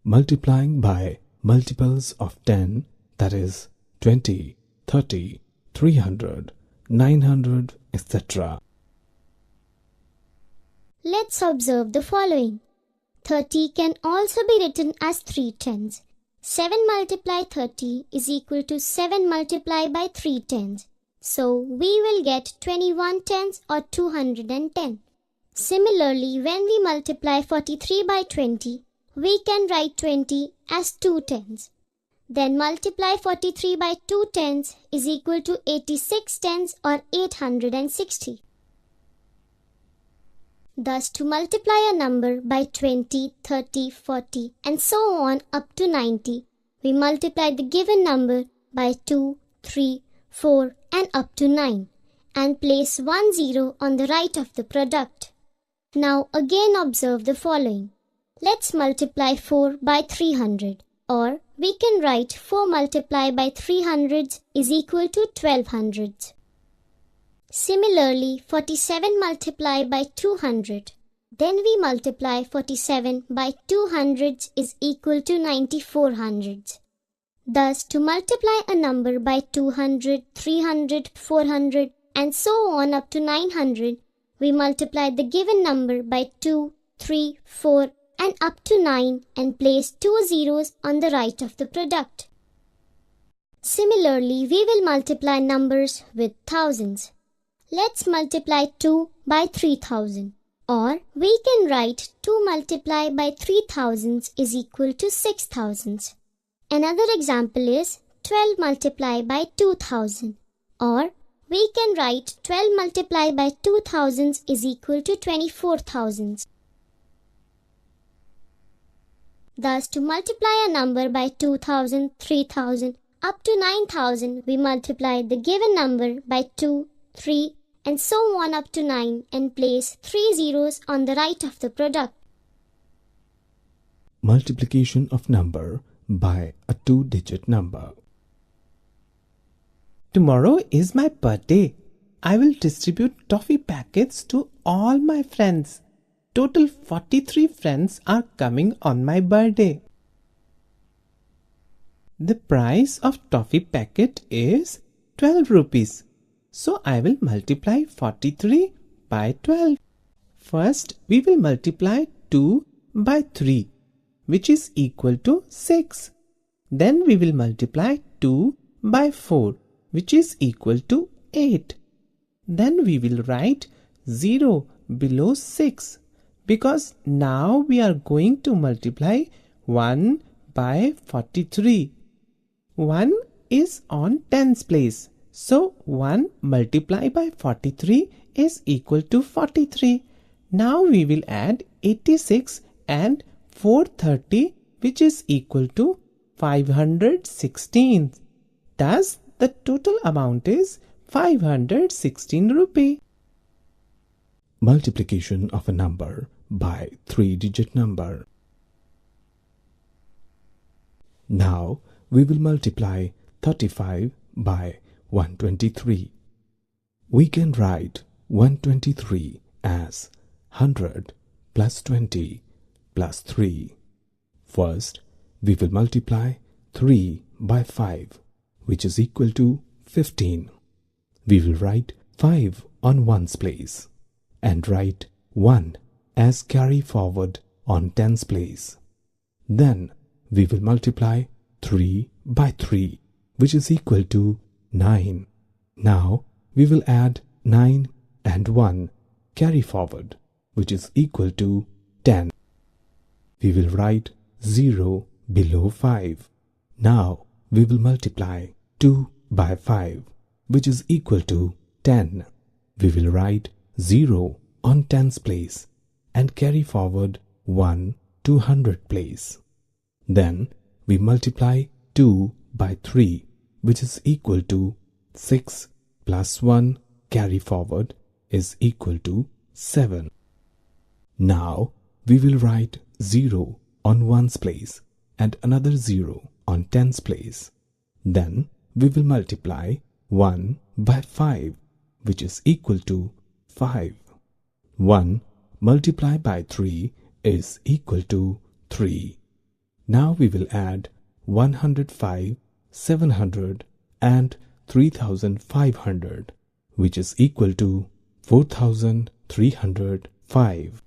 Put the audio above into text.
multiplying by multiples of 10, that is 20, 30, 300, 900, etc. Let's observe the following. 30 can also be written as 3 tens. 7 multiplied 30 is equal to 7 multiplied by 3 tens. So we will get 21 tens or 210. Similarly, when we multiply 43 by 20, we can write 20 as 2 tens. Then multiply 43 by 2 tens is equal to 86 tens or 860. Thus, to multiply a number by 20, 30, 40 and so on up to 90, we multiply the given number by 2, 3, 4 and up to 9 and place 1 0 on the right of the product. Now again observe the following. Let's multiply 4 by 300, or we can write 4 multiplied by 300 is equal to 1200. Similarly, 47 multiplied by 200. Then we multiply 47 by 200 is equal to 9400. Thus, to multiply a number by 200, 300, 400 and so on up to 900, we multiply the given number by 2, 3, 4 and up to 9 and place 2 zeros on the right of the product. Similarly, we will multiply numbers with thousands. Let's multiply 2 by 3000, or we can write 2 multiplied by 3000 is equal to 6000. Another example is 12 multiplied by 2000, or we can write 12 multiplied by 2000 is equal to 24,000. Thus, to multiply a number by 2000, 3000 up to 9000, we multiply the given number by 2, 3 and so on up to 9 and place 3 zeros on the right of the product. Multiplication of number by a 2-digit number. Tomorrow is my birthday. I will distribute toffee packets to all my friends. Total 43 friends are coming on my birthday. The price of toffee packet is 12 rupees. So I will multiply 43 by 12. First, we will multiply 2 by 3, which is equal to 6. Then we will multiply 2 by 4, which is equal to 8. Then we will write 0 below 6, because now we are going to multiply 1 by 43. 1 is on tens place. So 1 multiplied by 43 is equal to 43. Now we will add 86 and 430, which is equal to 516. Thus, the total amount is 516 rupee. Multiplication of a number by 3-digit number. Now we will multiply 35 by 123. We can write 123 as 100 plus 20 plus 3. First, we will multiply 3 by 5, which is equal to 15. We will write 5 on ones place and write 1 as carry forward on tens place. Then we will multiply 3 by 3, which is equal to 9. Now we will add 9 and 1 carry forward, which is equal to 10. We will write 0 below 5. Now we will multiply 2 by 5, which is equal to 10. We will write 0 on tens place and carry forward 1 to 100 place. Then we multiply 2 by 3, which is equal to 6 plus 1 carry forward is equal to 7. Now we will write 0 on ones place and another 0 on tens place. Then we will multiply 1 by 5, which is equal to 5. 1 multiplied by 3 is equal to 3. Now we will add 105, 700 and 3500, which is equal to 4305.